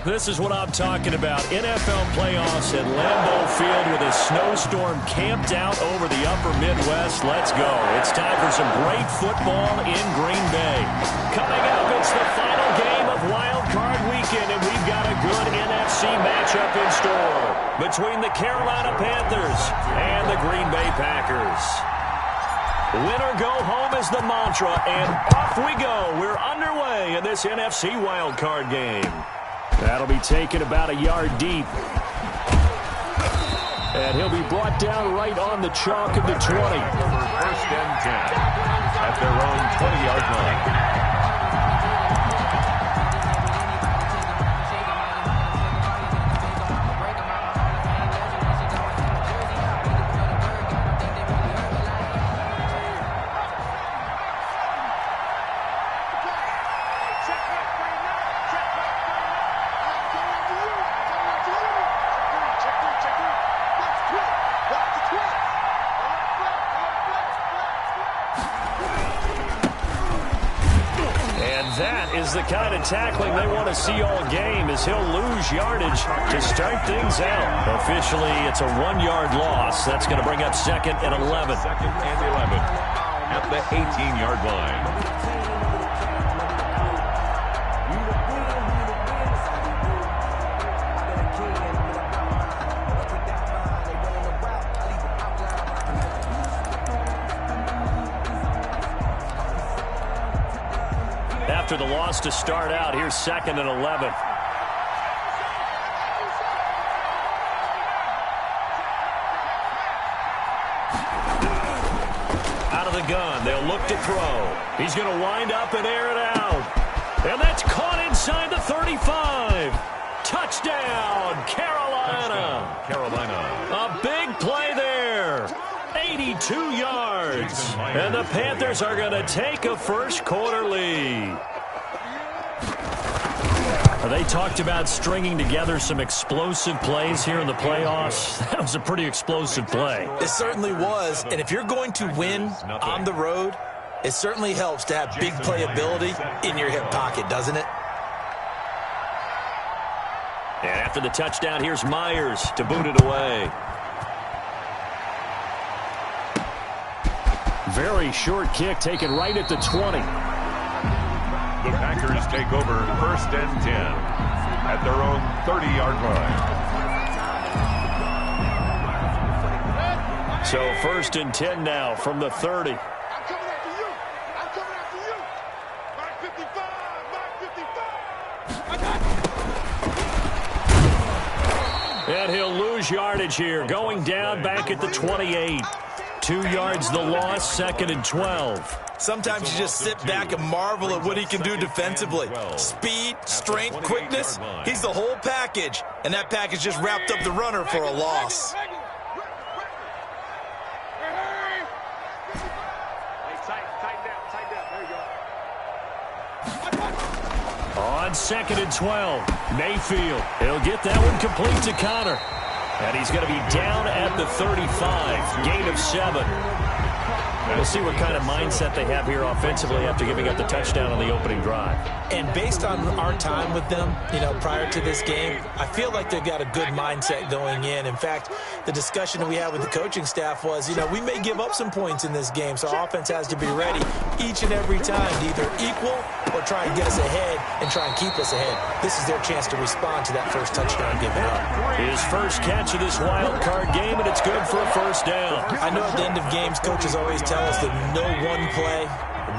This is what I'm talking about. NFL playoffs at Lambeau Field with a snowstorm camped out over the upper Midwest. Let's go. It's time for some great football in Green Bay. Coming up, it's the final game of Wild Card Weekend, and we've got a good NFC matchup in store between the Carolina Panthers and the Green Bay Packers. Win or go home is the mantra, and off we go. We're underway in this NFC Wild Card game. That'll be taken about a yard deep. And he'll be brought down right on the chalk of the 20. First and 10 at their own 20-yard line. The kind of tackling they want to see all game as he'll lose yardage to start things out. Officially, it's a 1-yard loss. That's going to bring up 2nd and 11. 2nd and 11 at the 18-yard line. After the loss to start out, here's 2nd and 11. Out of the gun, they'll look to throw. He's going to wind up and air it out. And that's caught inside the 35. Touchdown, Carolina. Carolina. A big play there. 82 yards. And the Panthers are going to take a first-quarter lead. They talked about stringing together some explosive plays here in the playoffs. That was a pretty explosive play. It certainly was. And if you're going to win on the road, it certainly helps to have big playability in your hip pocket, doesn't it? And after the touchdown, here's Myers to boot it away. Very short kick taken right at the 20. The Packers take over 1st and 10 at their own 30-yard line. So 1st and 10 now from the 30. I'm coming after you. I'm coming after you. Mark 55. Mark 55. I got you. And he'll lose yardage here, going down back at the 28. 2 yards the loss, 2nd and 12. Sometimes you just sit back and marvel at what he can do defensively. Speed, strength, quickness, he's the whole package. And that package just wrapped up the runner for a loss. On 2nd and 12, Mayfield. He'll get that one complete to Connor. And he's going to be down at the 35, gain of 7. We'll see what kind of mindset they have here offensively after giving up the touchdown on the opening drive. And based on our time with them, prior to this game, I feel like they've got a good mindset going in. In fact, the discussion that we had with the coaching staff was, we may give up some points in this game, so our offense has to be ready each and every time to either equal or try and get us ahead and try and keep us ahead. This is their chance to respond to that first touchdown given up. His first catch of this wild card game, and it's good for a first down. I know at the end of games, coaches always tell us that no one play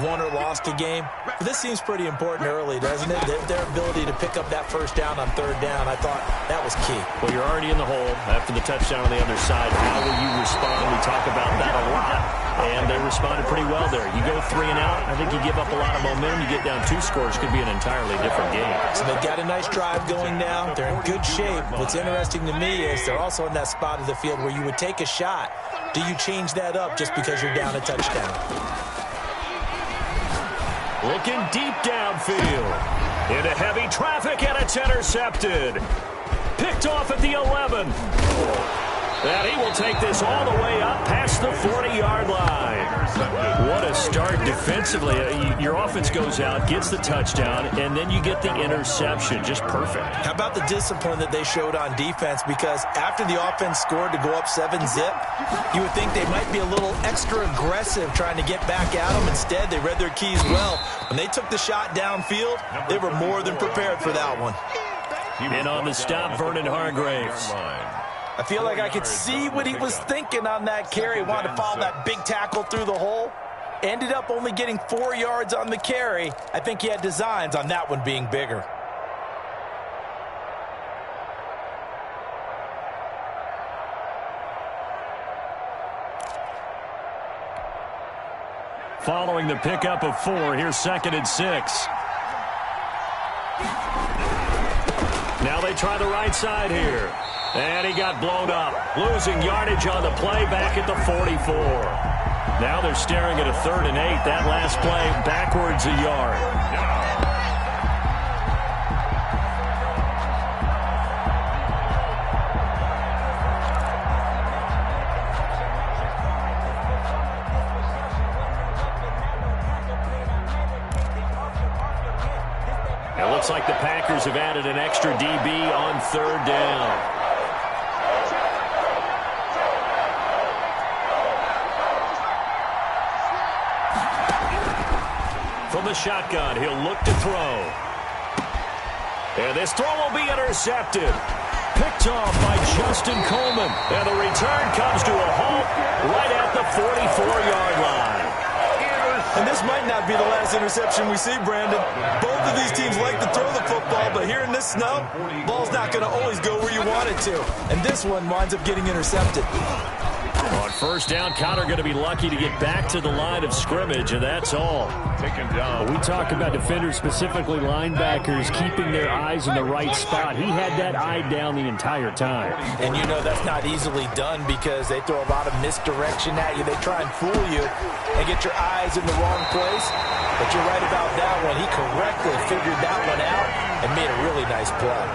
won or lost a game. But this seems pretty important early, doesn't it? Their ability to pick up that first down on 3rd down, I thought that was key. Well, you're already in the hole after the touchdown on the other side. How will you respond? We talk about that a lot. And they responded pretty well there. You go 3 and out, I think you give up a lot of momentum. You get down 2 scores, could be an entirely different game. So they've got a nice drive going now. They're in good shape. What's interesting to me is they're also in that spot of the field where you would take a shot. Do you change that up just because you're down a touchdown? Looking deep downfield. Into heavy traffic, and it's intercepted. Picked off at the 11. And he will take this all the way up past the 40-yard line. What a start defensively. Your offense goes out, gets the touchdown, and then you get the interception. Just perfect. How about the discipline that they showed on defense? Because after the offense scored to go up 7-zip, you would think they might be a little extra aggressive trying to get back at them. Instead, they read their keys well. When they took the shot downfield, they were more than prepared for that one. And on the stop, Vernon Hargraves. I feel like I could see what he was thinking on that carry. Wanted to follow that big tackle through the hole. Ended up only getting 4 yards on the carry. I think he had designs on that one being bigger. Following the pickup of 4, here's 2nd and 6. Now they try the right side here. And he got blown up. Losing yardage on the play back at the 44. Now they're staring at a 3rd and 8. That last play backwards a yard. It looks like the Packers have added an extra DB on 3rd down. From the shotgun, he'll look to throw. And this throw will be intercepted. Picked off by Justin Coleman. And the return comes to a halt right at the 44-yard line. And this might not be the last interception we see, Brandon. Both of these teams like to throw the football, but here in this snow, ball's not going to always go where you want it to. And this one winds up getting intercepted. On 1st down, Connor going to be lucky to get back to the line of scrimmage, and that's all. Taken down. We talk about defenders, specifically linebackers, keeping their eyes in the right spot. He had that eye down the entire time. And you know that's not easily done because they throw a lot of misdirection at you. They try and fool you and get your eyes in the wrong place. But you're right about that one. He correctly figured that one out and made a really nice play.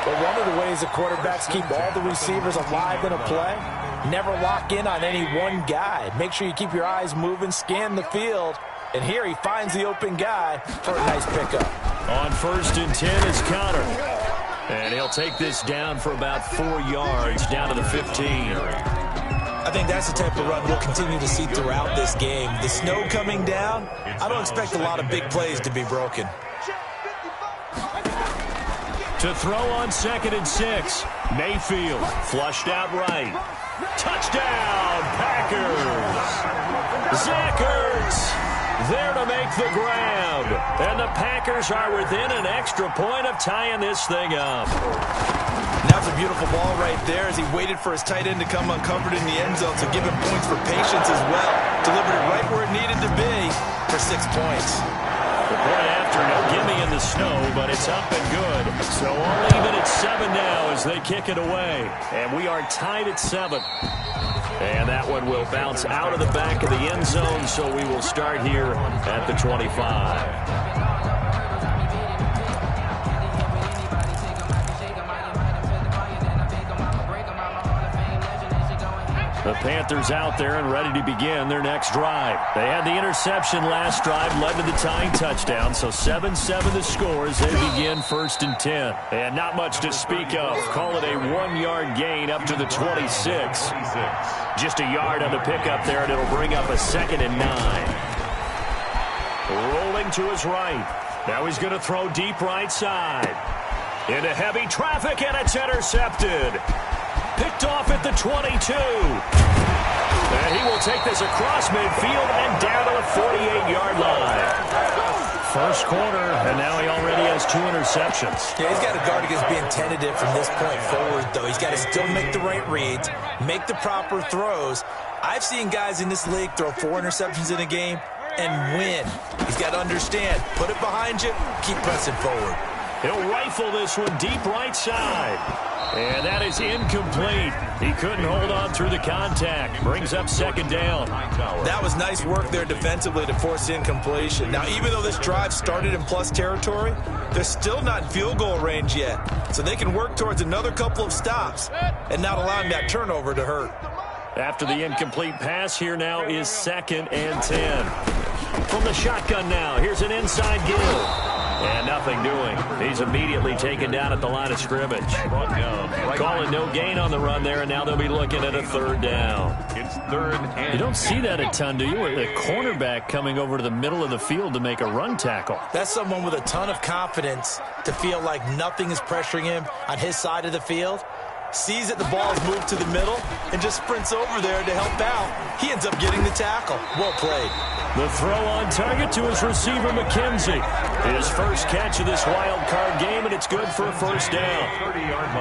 But one of the ways the quarterbacks keep all the receivers alive in a play, never lock in on any one guy. Make sure you keep your eyes moving, scan the field. And here he finds the open guy for a nice pickup. On 1st and 10 is Connor. And he'll take this down for about 4 yards, down to the 15. I think that's the type of run we'll continue to see throughout this game. The snow coming down, I don't expect a lot of big plays to be broken. To throw on 2nd and 6. Mayfield flushed out right. Touchdown, Packers. Zach Ertz there to make the grab. And the Packers are within an extra point of tying this thing up. That's a beautiful ball right there as he waited for his tight end to come uncovered in the end zone. So give him points for patience as well. Delivered it right where it needed to be for 6 points. The point after, no gimme in the snow, but it's up and good. So all even at 7 now as they kick it away. And we are tied at 7. And that one will bounce out of the back of the end zone, so we will start here at the 25. The Panthers out there and ready to begin their next drive. They had the interception last drive, led to the tying touchdown, so 7-7 the score as they begin 1st and 10. And not much to speak of. Call it a 1-yard gain up to the 26. Just a yard on the pickup there, and it'll bring up a 2nd and 9. Rolling to his right. Now he's going to throw deep right side. Into heavy traffic, and it's intercepted. Picked off at the 22. And he will take this across midfield and down to the 48-yard line. First quarter, and now he already has 2 interceptions. Yeah, he's got to guard against being tentative from this point forward, though. He's got to still make the right reads, make the proper throws. I've seen guys in this league throw 4 interceptions in a game and win. He's got to understand, put it behind you, keep pressing forward. He'll rifle this one deep right side. And that is incomplete. He couldn't hold on through the contact. Brings up second down. That was nice work there defensively to force incompletion. Now, even though this drive started in plus territory, they're still not in field goal range yet. So they can work towards another couple of stops and not allowing that turnover to hurt. After the incomplete pass, here now is 2nd and 10. From the shotgun now, here's an inside give. And nothing doing. He's immediately taken down at the line of scrimmage. Calling no gain on the run there, and now they'll be looking at a 3rd down. It's 3rd and... You don't see that a ton, do you? A cornerback coming over to the middle of the field to make a run tackle. That's someone with a ton of confidence to feel like nothing is pressuring him on his side of the field. Sees that the ball is moved to the middle and just sprints over there to help out. He ends up getting the tackle. Well played. The throw on target to his receiver, McKenzie. His first catch of this wild card game, and it's good for a 1st down. 30-yard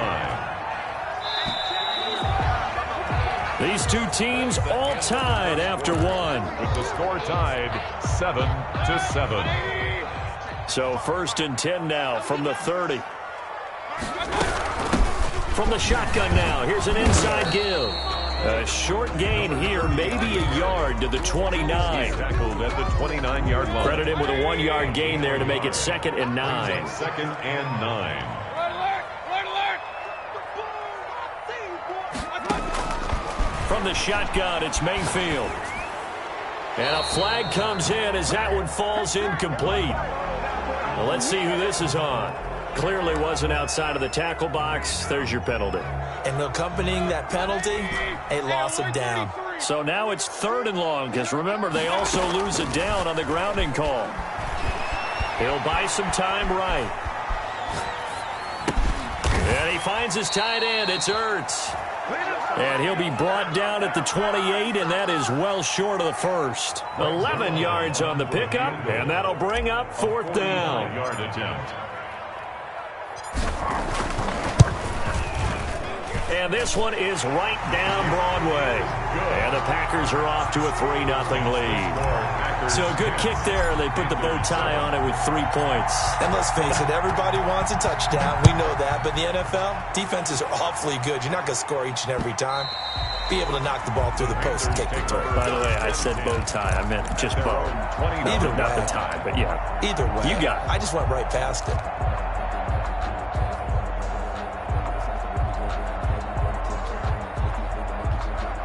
line. These two teams all tied after one. With the score tied 7-7. So 1st and 10 now from the 30. From the shotgun now, here's an inside give. A short gain here, maybe a yard to the 29. Tackled at the 29-yard line. Credit him with a 1-yard gain there to make it 2nd and 9. 2nd and 9. From the shotgun, it's Mayfield. And a flag comes in as that one falls incomplete. Well, let's see who this is on. Clearly wasn't outside of the tackle box. There's your penalty. And accompanying that penalty, a loss of down. So now it's 3rd and long, because remember, they also lose a down on the grounding call. He'll buy some time right. And he finds his tight end. It's Ertz. And he'll be brought down at the 28, and that is well short of the 1st. 11 yards on the pickup, and that'll bring up 4th down. Yard attempt. And this one is right down Broadway. And the Packers are off to a 3-0 lead. So good kick there. They put the bow tie on it with 3 points. And let's face it, everybody wants a touchdown. We know that. But in the NFL, defenses are awfully good. You're not going to score each and every time. Be able to knock the ball through the post and kick the return. By the way, I said bow tie. I meant just bow. Either way. Not the tie, but yeah. Either way. You got it. I just went right past it.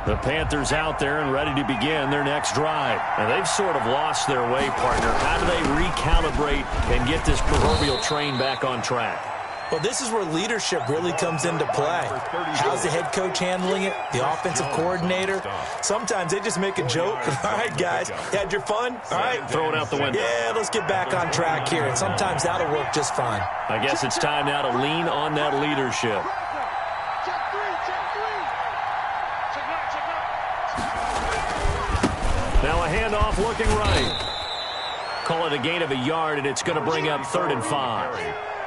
The Panthers out there and ready to begin their next drive. And they've sort of lost their way, partner. How do they recalibrate and get this proverbial train back on track? Well, this is where leadership really comes into play. How's the head coach handling it? The offensive coordinator? Sometimes they just make a joke. All right, guys, you had your fun? All right. Throw it out the window. Yeah, let's get back on track here. And sometimes that'll work just fine. I guess it's time now to lean on that leadership. Now a handoff looking right. Call it a gain of a yard, and it's going to bring up 3rd and 5.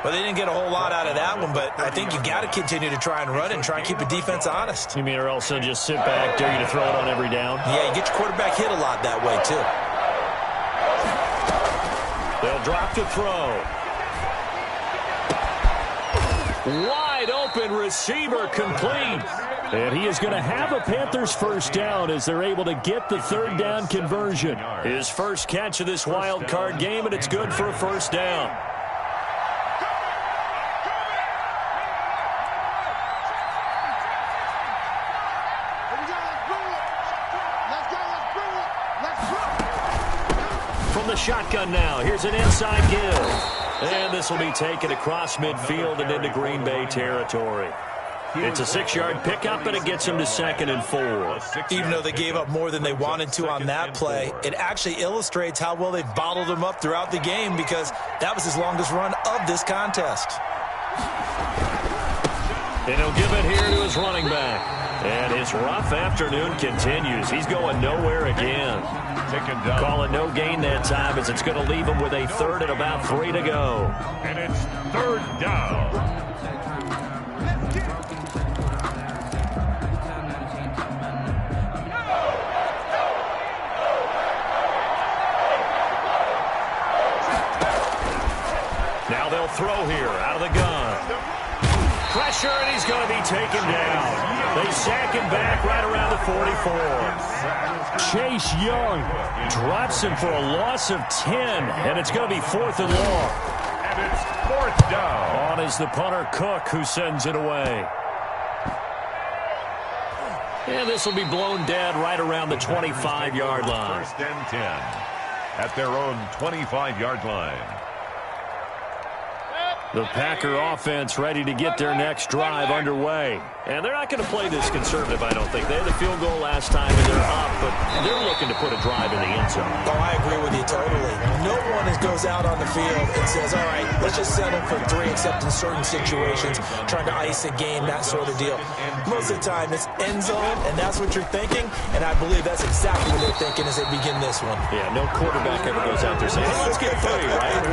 Well, they didn't get a whole lot out of that one, but I think you got to continue to try and run and try and keep the defense honest. You mean or else they'll just sit back, dare you to throw it on every down? Yeah, you get your quarterback hit a lot that way, too. They'll drop to throw. Wide open receiver complete. And he is going to have a Panthers 1st down as they're able to get the 3rd down conversion. His first catch of this wild card game, and it's good for a 1st down. From the shotgun now, here's an inside give. And this will be taken across midfield and into Green Bay territory. It's a 6-yard pickup, and it gets them to 2nd and 4. Even though they gave up more than they wanted to on that play, it actually illustrates how well they've bottled him up throughout the game because that was his longest run of this contest. And he'll give it here to his running back. And his rough afternoon continues. He's going nowhere again. Call it no gain that time as it's going to leave him with a 3rd and about 3 to go. And it's 3rd down. Now they'll throw here out of the gun. Pressure, and he's going to be taken down. They sack him back right around the 44. Chase Young drops him for a loss of 10, and it's going to be 4th and long. And it's 4th down. On is the punter Cook, who sends it away. And this will be blown dead right around the 25-yard line. 1st and 10 at their own 25-yard line. The Packer offense ready to get their next drive underway. And they're not going to play this conservative, I don't think. They had the field goal last time, and they're up, but they're looking to put a drive in the end zone. Oh, I agree with you totally. No one goes out on the field and says, all right, let's just settle for 3, except in certain situations, trying to ice a game, that sort of deal. Most of the time, it's end zone, and that's what you're thinking, and I believe that's exactly what they're thinking as they begin this one. Yeah, no quarterback ever goes out there saying, hey, let's get 3, right?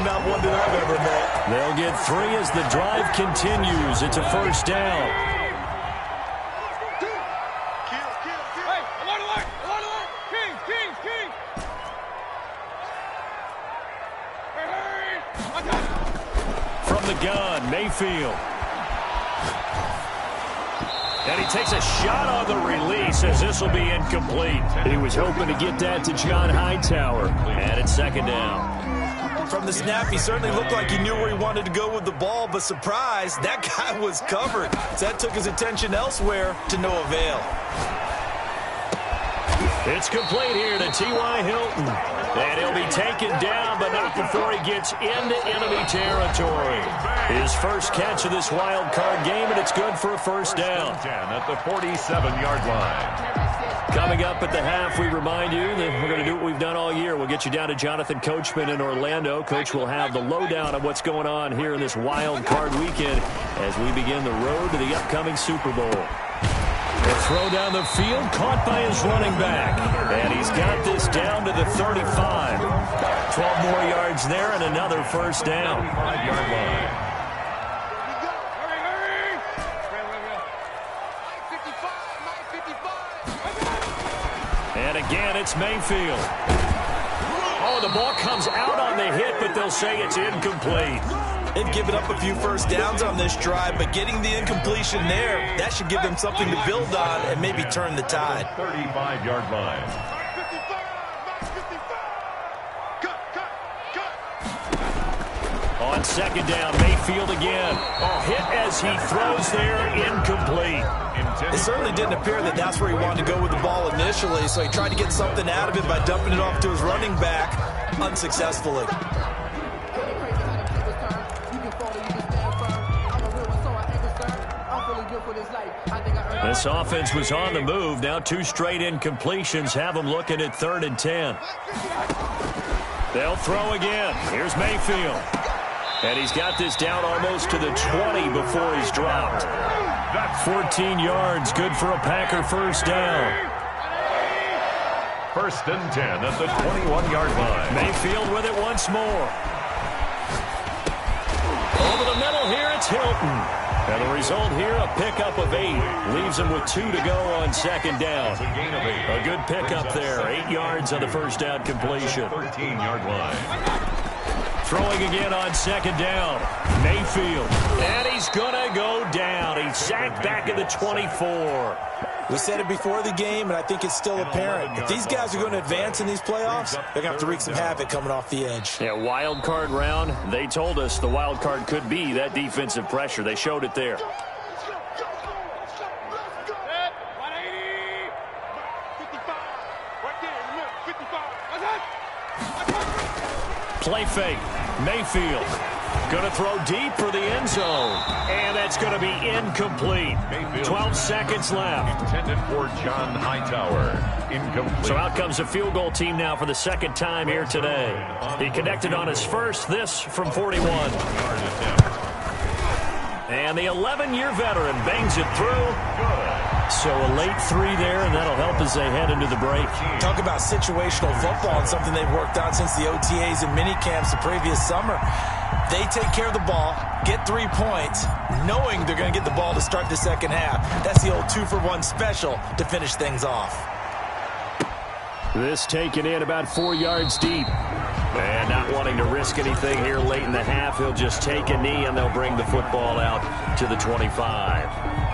Not one that I've ever met. They'll get 3 as the drive continues. It's a 1st down. From the gun, Mayfield. And he takes a shot on the release as this will be incomplete. He was hoping to get that to John Hightower. And it's 2nd down. From the snap, he certainly looked like he knew where he wanted to go with the ball, but surprise, that guy was covered. So that took his attention elsewhere to no avail. It's complete here to T.Y. Hilton. And he'll be taken down, but not before he gets into enemy territory. His first catch of this wild card game, and it's good for a 1st down. 10 at the 47-yard line. Coming up at the half, we remind you that we're going to do what we've done all year. We'll get you down to Jonathan Coachman in Orlando. Coach will have the lowdown of what's going on here in this wild card weekend as we begin the road to the upcoming Super Bowl. A throw down the field, caught by his running back. And he's got this down to the 35. 12 more yards there and another 1st down. 5-yard line. And again, it's Mayfield. Oh, the ball comes out on the hit, but they'll say it's incomplete. They've given up a few 1st downs on this drive, but getting the incompletion there, that should give them something to build on and maybe turn the tide. 35-yard line. On 2nd down, Mayfield again. Oh, hit as he throws there, incomplete. It certainly didn't appear that that's where he wanted to go with the ball initially, so he tried to get something out of it by dumping it off to his running back unsuccessfully. This offense was on the move. Now 2 straight incompletions have them looking at 3rd and 10. They'll throw again. Here's Mayfield. And he's got this down almost to the 20 before he's dropped. 14 yards, good for a Packer 1st down. 1st and 10 at the 21-yard line. Mayfield with it once more. Over the middle here, it's Hilton. And the result here, a pickup of 8. Leaves him with 2 to go on 2nd down. It's a gain of 8. A good pickup there. 8 yards on the 1st down completion. 13-yard line. Throwing again on 2nd down. Mayfield. And he's going to go down. He's sacked back at the 24. We said it before the game, and I think it's still apparent. If these guys are going to advance in these playoffs, they're going to have to wreak some havoc coming off the edge. Yeah, wild card round. They told us the wild card could be that defensive pressure. They showed it there. Play fake. Mayfield. Going to throw deep for the end zone. And that's going to be incomplete. 12 seconds left. Intended for John Hightower. Incomplete. So out comes a field goal team now for the 2nd time here today. He connected on his first, this from 41. And the 11-year veteran bangs it through. So a late 3 there, and that'll help as they head into the break. Talk about situational football and something they've worked on since the OTAs and minicamps the previous summer. They take care of the ball, get 3 points, knowing they're going to get the ball to start the 2nd half. That's the old 2-for-1 special to finish things off. This taken in about 4 yards deep. And not wanting to risk anything here late in the half, he'll just take a knee, and they'll bring the football out to the 25.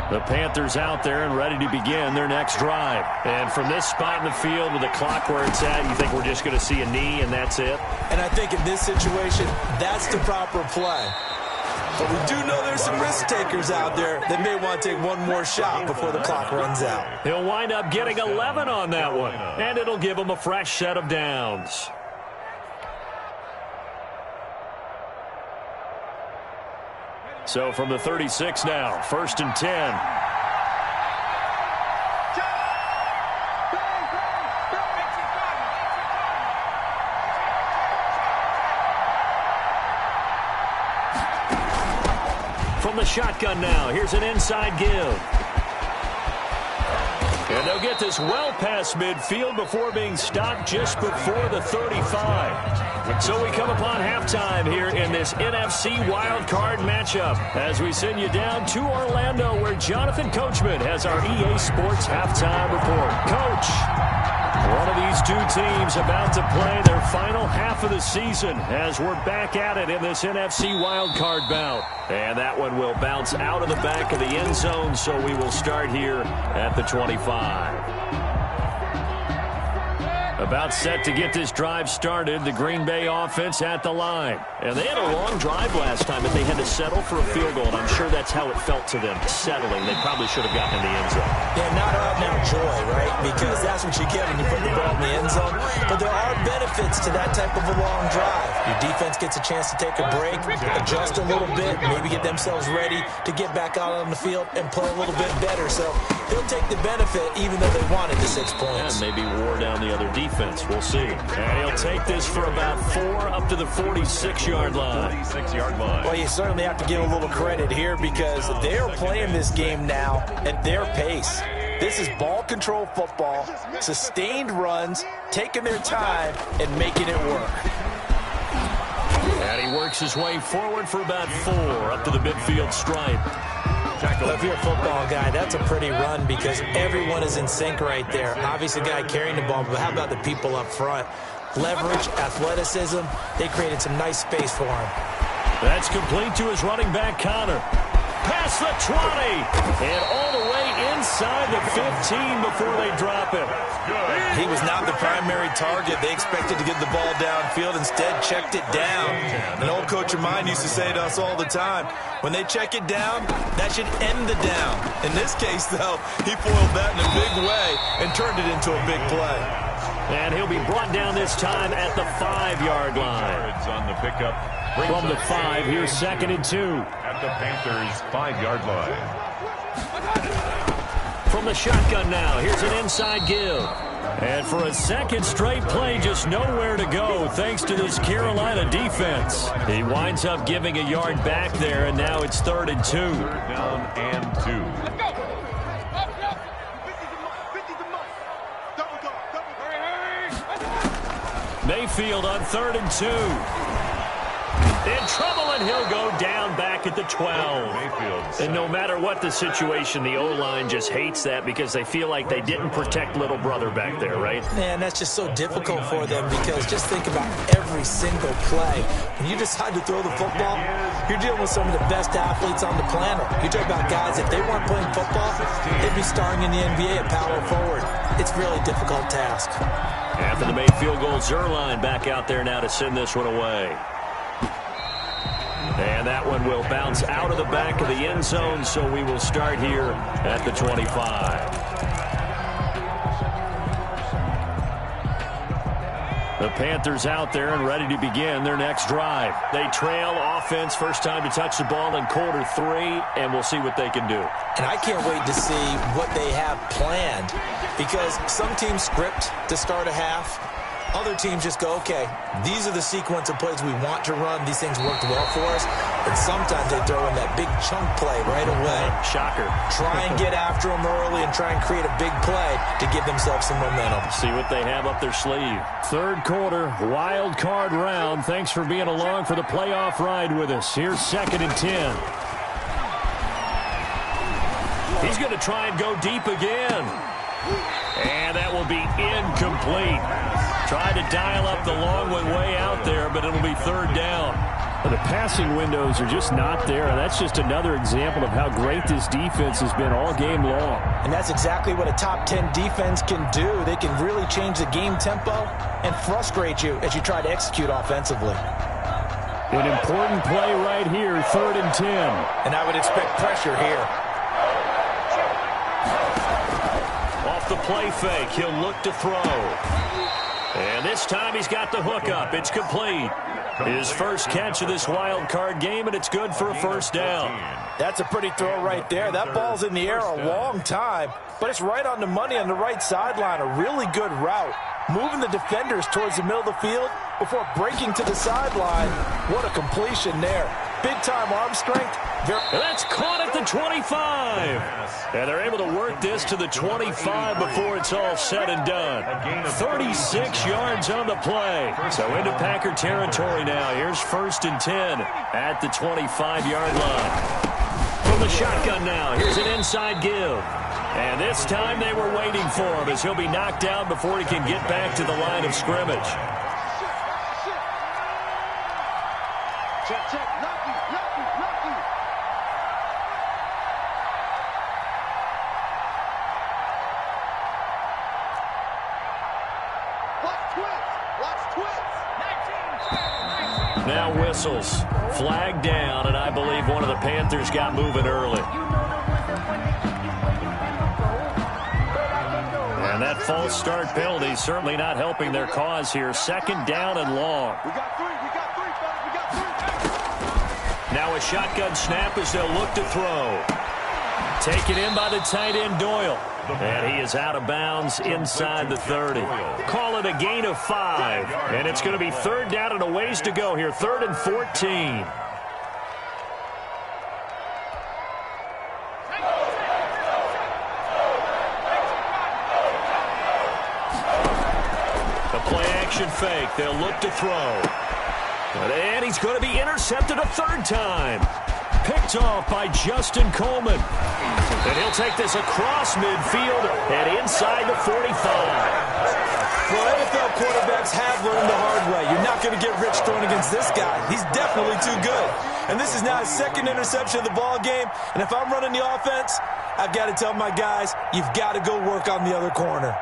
The Panthers out there and ready to begin their next drive. And from this spot in the field with the clock where it's at, you think we're just going to see a knee and that's it? And I think in this situation, that's the proper play. But we do know there's some risk takers out there that may want to take one more shot before the clock runs out. He'll wind up getting 11 on that one, and it'll give him a fresh set of downs. So from the 36 now, 1st and 10. From the shotgun now, here's an inside give. And they'll get this well past midfield before being stopped just before the 35. So we come upon halftime here in this NFC wildcard matchup as we send you down to Orlando where Jonathan Coachman has our EA Sports halftime report. Coach, one of these two teams about to play their final half of the season as we're back at it in this NFC wildcard bout. And that one will bounce out of the back of the end zone, so we will start here at the 25. About set to get this drive started, the Green Bay offense at the line. And they had a long drive last time, but they had to settle for a field goal, and I'm sure that's how it felt to them, settling. They probably should have gotten in the end zone. Yeah, not out now joy, right? Because that's what you get when you put the ball in the end zone. But there are benefits to that type of a long drive. Your defense gets a chance to take a break, adjust a little bit, maybe get themselves ready to get back out on the field and play a little bit better. So they'll take the benefit even though they wanted the 6 points. And maybe wore down the other defense. We'll see. And he'll take this for about 4 up to the 46-yard line. 46-yard line. Well, you certainly have to give a little credit here because they're playing this game now at their pace. This is ball control football, sustained runs, taking their time, and making it work. And he works his way forward for about 4 up to the midfield stripe. Well, if you're a football guy, that's a pretty run because everyone is in sync right there. Obviously, the guy carrying the ball, but how about the people up front? Leverage, athleticism, they created some nice space for him. That's complete to his running back, Connor. Past the 20, and all the way inside the 15 before they drop him. He was not the primary target. They expected to get the ball downfield, instead checked it down. An old coach of mine used to say to us all the time, when they check it down, that should end the down. In this case, though, he foiled that in a big way and turned it into a big play. And he'll be brought down this time at the 5-yard line. On the pickup. From the 5, here's 2nd and 2. At the Panthers' 5-yard line. From the shotgun now, here's an inside give. And for a second straight play, just nowhere to go thanks to this Carolina defense. He winds up giving a yard back there, and now it's 3rd and 2. 3rd down and 2. Mayfield on 3rd and 2. In trouble, and he'll go down back at the 12. And no matter what the situation, the O-line just hates that because they feel like they didn't protect little brother back there, right? Man, that's just so difficult for them because just think about every single play. When you decide to throw the football, you're dealing with some of the best athletes on the planet. You talk about guys, if they weren't playing football, they'd be starring in the NBA at power forward. It's a really difficult task. After the made field goal, Zerline back out there now to send this one away. And that one will bounce out of the back of the end zone, so we will start here at the 25. The Panthers out there and ready to begin their next drive. They trail offense, first time to touch the ball in quarter 3, and we'll see what they can do. And I can't wait to see what they have planned because some teams script to start a half. Other teams just go, okay, these are the sequence of plays we want to run. These things worked well for us. And sometimes they throw in that big chunk play right away. Shocker. Try and get after them early and try and create a big play to give themselves some momentum. See what they have up their sleeve. Third quarter, wild card round. Thanks for being along for the playoff ride with us. Here's 2nd and 10. He's going to try and go deep again. And that will be incomplete. Tried to dial up the long one way out there, but it'll be 3rd down. The passing windows are just not there. That's just another example of how great this defense has been all game long. And that's exactly what a top 10 defense can do. They can really change the game tempo and frustrate you as you try to execute offensively. An important play right here, 3rd and 10. And I would expect pressure here. Off the play fake, he'll look to throw. And this time he's got the hook up. It's complete. His first catch of this wild card game, and it's good for a 1st down. That's a pretty throw right there. That ball's in the air a long time, but it's right on the money on the right sideline. A really good route. Moving the defenders towards the middle of the field before breaking to the sideline. What a completion there. Big-time arm strength. That's caught at the 25. And they're able to work this to the 25 before it's all said and done. 36 yards on the play. So into Packer territory now. Here's 1st and 10 at the 25-yard line. From the shotgun now, here's an inside give. And this time they were waiting for him as he'll be knocked down before he can get back to the line of scrimmage. Check. Lucky. Watch twist. Now whistles. Flag down, and I believe one of the Panthers got moving early. And that false start penalty certainly not helping their cause here. 2nd down and long. We got three, fellas. We got 3. Now a shotgun snap as they'll look to throw. Taken in by the tight end Doyle. And he is out of bounds inside the 30. Call it a gain of 5. And it's going to be 3rd down and a ways to go here. 3rd and 14. The play action fake. They'll look to throw. And he's going to be intercepted a 3rd time. Picked off by Justin Coleman. And he'll take this across midfield and inside the 45. Well, NFL quarterbacks have learned the hard way. You're not going to get rich throwing against this guy. He's definitely too good. And this is now his 2nd interception of the ball game. And if I'm running the offense, I've got to tell my guys, you've got to go work on the other corner.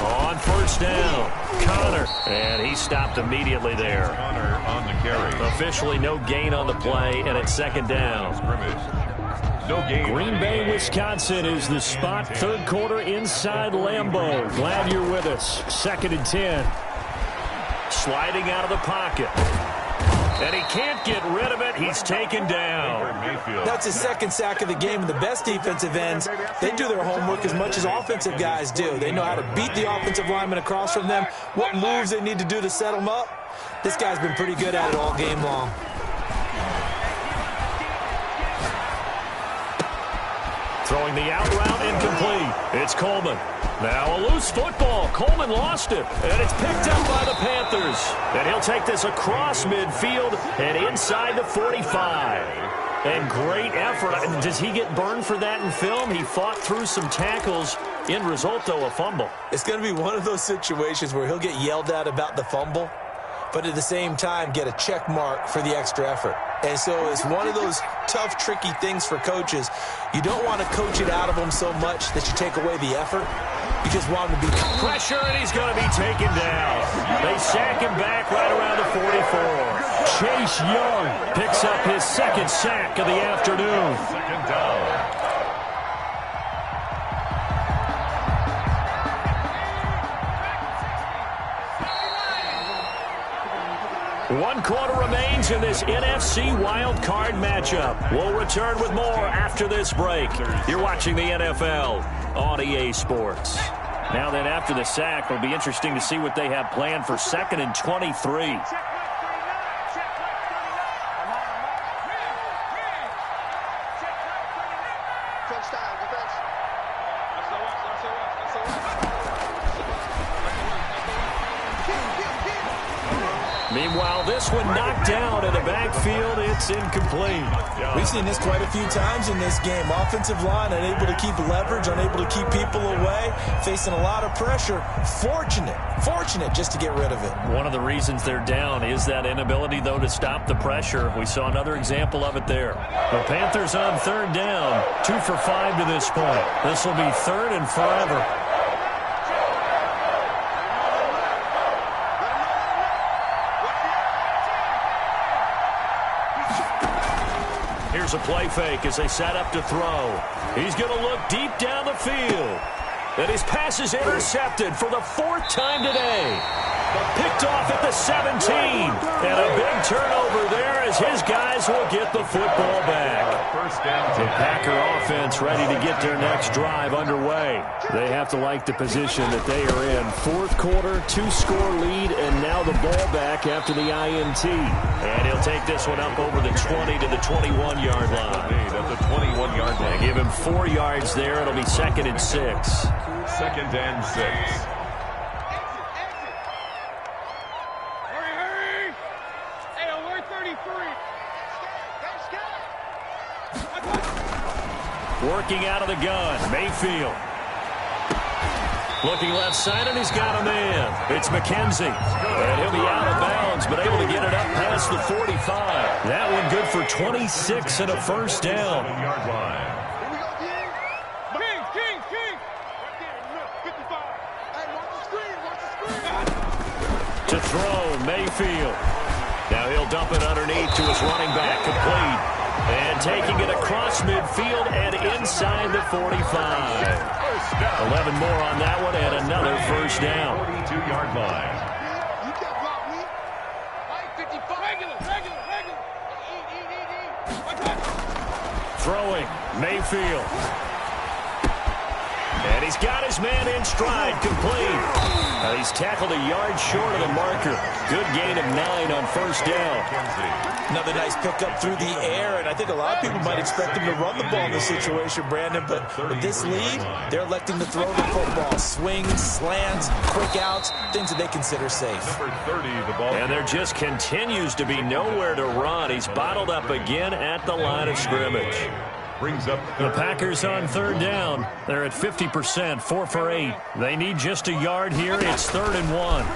On 1st down, Connor. And he stopped immediately there. Connor on the carry. Officially no gain on the play, and it's 2nd down. No gain. Green Bay, Wisconsin is the spot. 3rd quarter inside Lambeau. Glad you're with us. 2nd and 10. Sliding out of the pocket. And he can't get rid of it. He's taken down. That's his 2nd sack of the game. And the best defensive ends, they do their homework as much as offensive guys do. They know how to beat the offensive lineman across from them, what moves they need to do to set them up. This guy's been pretty good at it all game long. Throwing the out route incomplete. It's Coleman. Now a loose football. Coleman lost it. And it's picked up by the Panthers. And he'll take this across midfield and inside the 45. And great effort. Does he get burned for that in film? He fought through some tackles. End result, though, a fumble. It's going to be one of those situations where he'll get yelled at about the fumble, but at the same time get a check mark for the extra effort. And so it's one of those tough, tricky things for coaches. You don't want to coach it out of them so much that you take away the effort. You just want him to be... Pressure, and he's going to be taken down. They sack him back right around the 44. Chase Young Picks up his 2nd sack of the afternoon. 2nd down. 1 quarter remains in this NFC wild card matchup. We'll return with more after this break. You're watching the NFL on EA Sports. Now then, after the sack, it'll be interesting to see what they have planned for 2nd and 23. Meanwhile, this one knocked down in the backfield. It's incomplete. We've seen this quite a few times in this game. Offensive line unable to keep leverage, unable to keep people away, facing a lot of pressure. Fortunate just to get rid of it. One of the reasons they're down is that inability, though, to stop the pressure. We saw another example of it there. The Panthers on 3rd down, 2 for 5 to this point. This will be 3rd and forever. Here's a play fake as they set up to throw. He's going to look deep down the field. And his pass is intercepted for the 4th time today. Picked off at the 17. And a big turnover there as his guys will get the football back. The Packer offense ready to get their next drive underway. They have to like the position that they are in. 4th quarter, 2-score lead, and now the ball back after the INT. And he'll take this one up over the 20 to the 21-yard line. At the 21-yard line. Give him 4 yards there. It'll be 2nd and 6. 2nd and 6. Working out of the gun, Mayfield. Looking left side, and he's got a man. It's McKenzie. And he'll be out of bounds, but able to get it up past the 45. That one good for 26 and a 1st down. To throw, Mayfield. Now he'll dump it underneath to his running back, complete. And taking it across midfield and inside the 45. 11 more on that one and another 1st down. 42-yard line. You can't block me. I ain't 55. Regular. Throwing, Mayfield. And he's got his man in stride, complete. He's tackled a yard short of the marker. Good gain of 9 on 1st down. Another nice pickup through the air, and I think a lot of people might expect him to run the ball in this situation, Brandon, but with this lead, they're electing to throw the football. Swings, slants, quick outs, things that they consider safe. Number 30, the ball. And there just continues to be nowhere to run. He's bottled up again at the line of scrimmage. Brings up the Packers on 3rd down. They're at 50%, 4 for 8. They need just a yard here. It's 3rd and 1.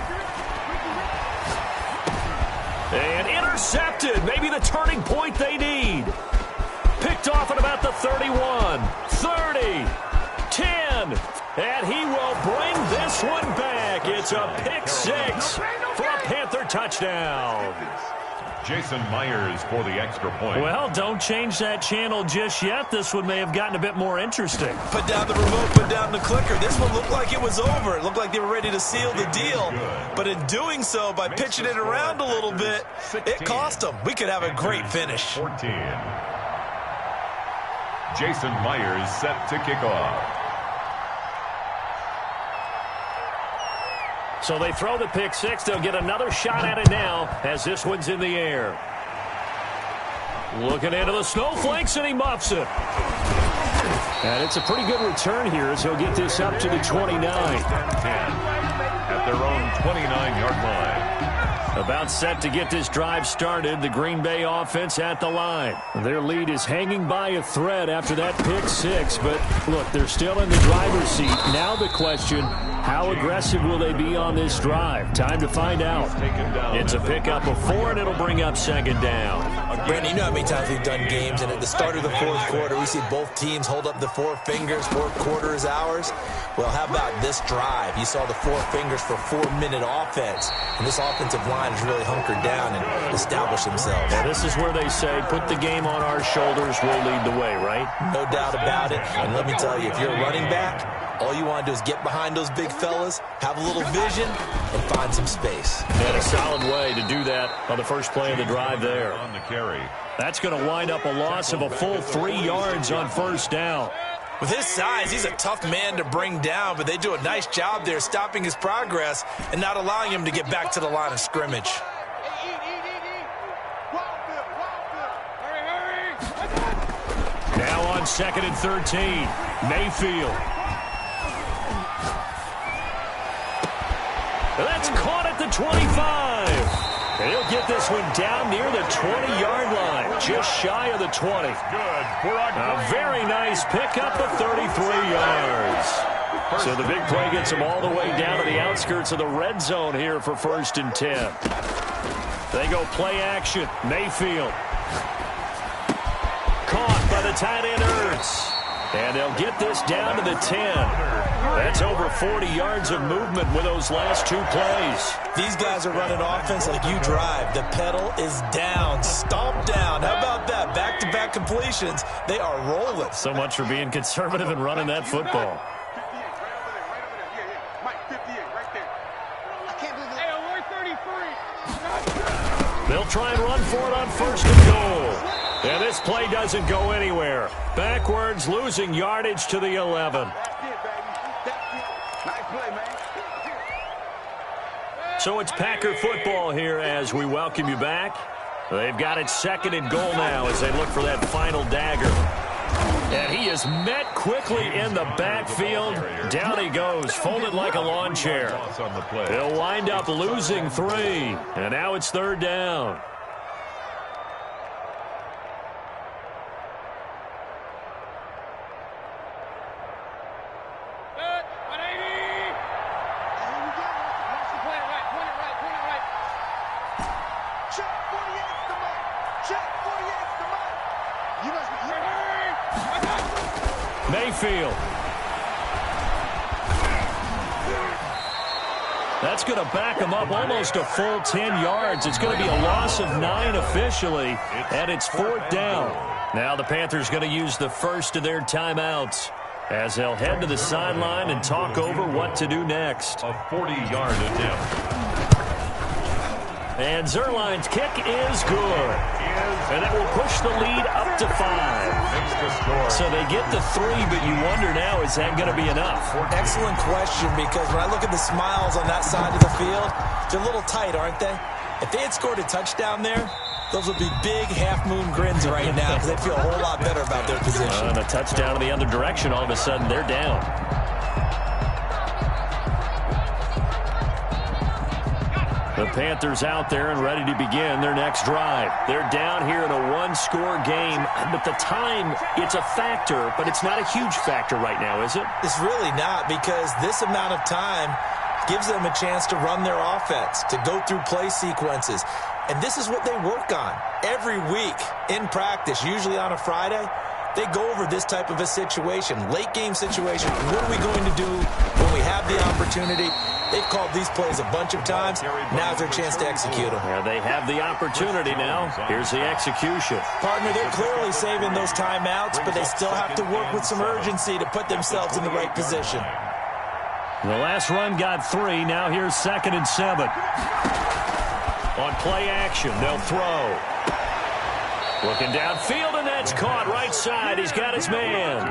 And intercepted. Maybe the turning point they need. Picked off at about the 31, 30, 10. And he will bring this one back. It's a pick 6 for a Panther touchdown. Jason Myers for the extra point. Well, don't change that channel just yet. This one may have gotten a bit more interesting. Put down the remote, put down the clicker. This one looked like it was over. It looked like they were ready to seal the deal. But in doing so, by pitching it around a little bit, it cost them. We could have a great finish. 14. Jason Myers set to kick off. So they throw the pick 6. They'll get another shot at it now as this one's in the air. Looking into the snowflakes, and he muffs it. And it's a pretty good return here as he'll get this up to the 29. 10 at their own 29-yard line. About set to get this drive started. The Green Bay offense at the line. Their lead is hanging by a thread after that pick 6. But, look, they're still in the driver's seat. Now the question, how aggressive will they be on this drive? Time to find out. It's a pickup of 4, and it'll bring up 2nd down. Brandon, you know how many times we've done games, and at the start of the 4th quarter, we see both teams hold up the 4 fingers, 4th quarter is ours. Well, how about this drive? You saw the 4 fingers for 4-minute offense, and this offensive line has really hunkered down and established themselves. Now, this is where they say, put the game on our shoulders, we'll lead the way, right? No doubt about it, and let me tell you, if you're a running back, All you want to do is get behind those big fellas, have a little vision, and find some space. And a solid way to do that on the first play of the drive there. On the carry. That's going to wind up a loss of a full 3 yards on first down. With his size, he's a tough man to bring down, but they do a nice job there stopping his progress and not allowing him to get back to the line of scrimmage. Now on 2nd and 13, Mayfield. That's caught at the 25. And he'll get this one down near the 20-yard line, just shy of the 20. Good. A very nice pickup of 33 yards. So the big play gets him all the way down to the outskirts of the red zone here for 1st and 10. They go play action. Mayfield. Caught by the tight end Ertz. And they'll get this down to the 10. That's over 40 yards of movement with those last 2 plays. These guys are running offense like you drive. The pedal is down, stomp down. How about that? Back-to-back completions. They are rolling. So much for being conservative and running that football. 33. They'll try and run for it on 1st and goal. And this play doesn't go anywhere. Backwards, losing yardage to the 11. So it's Packer football here as we welcome you back. They've got it 2nd and goal now as they look for that final dagger. And he is met quickly in the backfield. Down he goes, folded like a lawn chair. He'll wind up losing 3. And now it's 3rd down. Mayfield. That's going to back him up almost a full 10 yards. It's going to be a loss of 9 officially, and it's 4th down. Now the Panthers going to use the first of their timeouts as they'll head to the sideline and talk over what to do next. A 40-yard attempt. And Zerline's kick is good. And that will push the lead up to 5. So they get the 3, but you wonder now, is that going to be enough? Excellent question, because when I look at the smiles on that side of the field, they're a little tight, aren't they? If they had scored a touchdown there, those would be big half-moon grins right now because they'd feel a whole lot better about their position. And a touchdown in the other direction, all of a sudden they're down. The Panthers out there and ready to begin their next drive. They're down here in a 1-score game, but the time, it's a factor, but it's not a huge factor right now, is it? It's really not, because this amount of time gives them a chance to run their offense, to go through play sequences. And this is what they work on every week in practice, usually on a Friday. They go over this type of a situation, late game situation. What are we going to do when we have the opportunity? They've called these plays a bunch of times. Now's their chance to execute them. Yeah, they have the opportunity now. Here's the execution. Partner, they're clearly saving those timeouts, but they still have to work with some urgency to put themselves in the right position. The last run got 3. Now here's 2nd and 7. On play action, they'll throw. Looking downfield, and that's caught right side. He's got his man.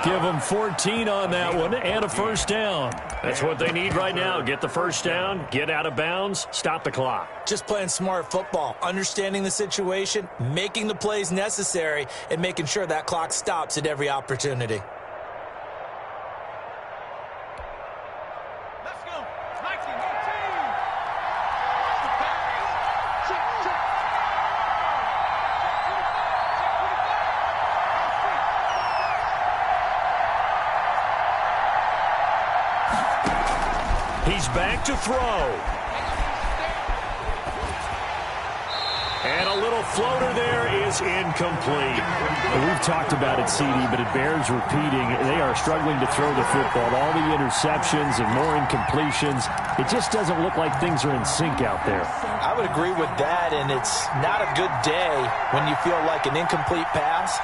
Give him 14 on that one and a 1st down. That's what they need right now. Get the 1st down, get out of bounds, stop the clock. Just playing smart football, understanding the situation, making the plays necessary, and making sure that clock stops at every opportunity. He's back to throw. And a little floater there is incomplete. We've talked about it, CD, but it bears repeating. They are struggling to throw the football. All the interceptions and more incompletions. It just doesn't look like things are in sync out there. I would agree with that, and it's not a good day when you feel like an incomplete pass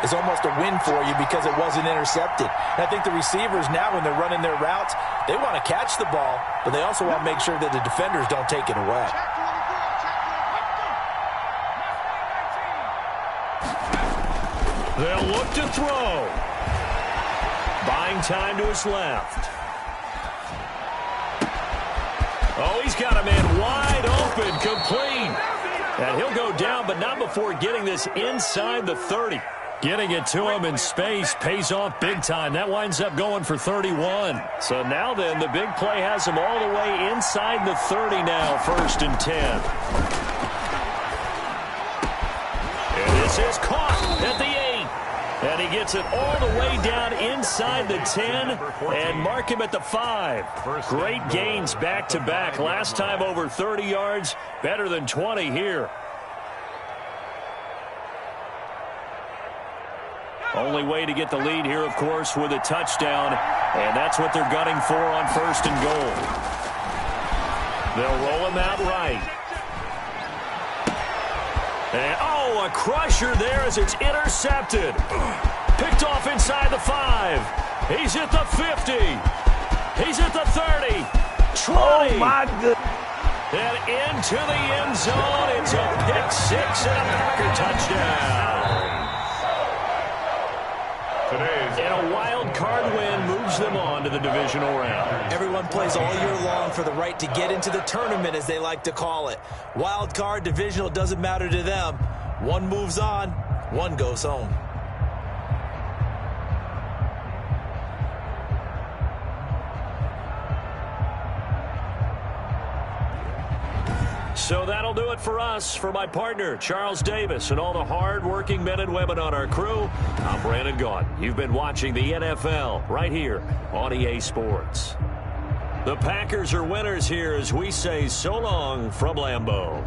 is almost a win for you because it wasn't intercepted. And I think the receivers now, when they're running their routes, they want to catch the ball, but they also want to make sure that the defenders don't take it away. They'll look to throw. Buying time to his left. Oh, he's got a man wide open, complete. And he'll go down, but not before getting this inside the 30. Getting it to him in space pays off big time. That winds up going for 31. So now then, the big play has him all the way inside the 30 now, 1st and 10. And this is caught at the 8. And he gets it all the way down inside the 10 and mark him at the 5. Great gains back-to-back. Last time over 30 yards, better than 20 here. Only way to get the lead here, of course, with a touchdown, and that's what they're gunning for on 1st and goal. They'll roll him out right. And, oh, a crusher there as it's intercepted. Picked off inside the 5. He's at the 50. He's at the 30. 20. Oh, my goodness. And into the end zone. It's a pick-6 and a Packer touchdown. And a wild card win moves them on to the divisional round. Everyone plays all year long for the right to get into the tournament, as they like to call it. Wild card, divisional, doesn't matter to them. One moves on, one goes home. So that'll do it for us. For my partner, Charles Davis, and all the hard-working men and women on our crew, I'm Brandon Gaudin. You've been watching the NFL right here on EA Sports. The Packers are winners here as we say so long from Lambeau.